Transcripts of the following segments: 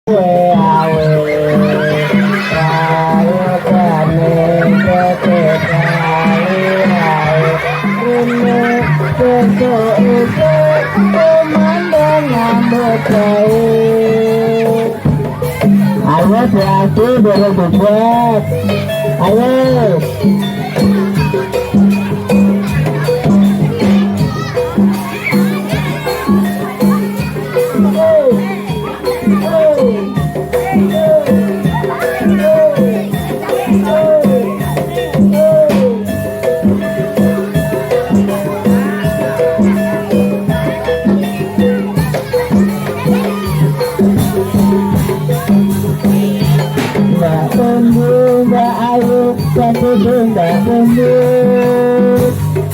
Ayo berarti boleh dibuat. Ayo.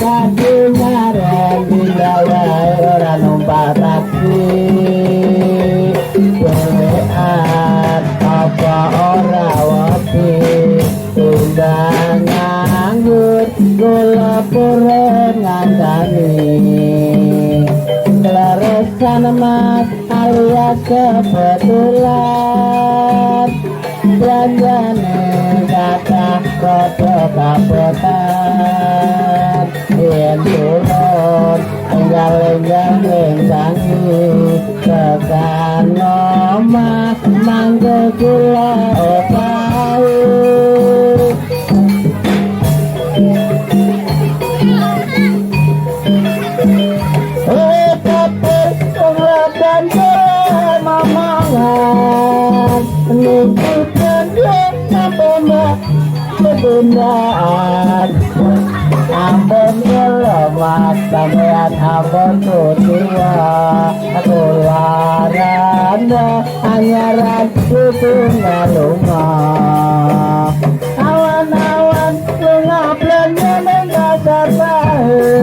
Kadungaran digawe ora numpak taksi Beat apa ora wati Undang nganggur gula purun ngandani Keleresan mas alias kebetulan Belanjane kata rodo kapotan Yen turun enggal-enggal ngendangi Tekan omah mangga kula opahi Tapi penglihatan mamangan Nunggukan dia nampak kebenaran Ampun kelemat sampean ampun kutiwa Keluaran anyaran itu ngalunga Awan-awan lunga belanja mengasar bahe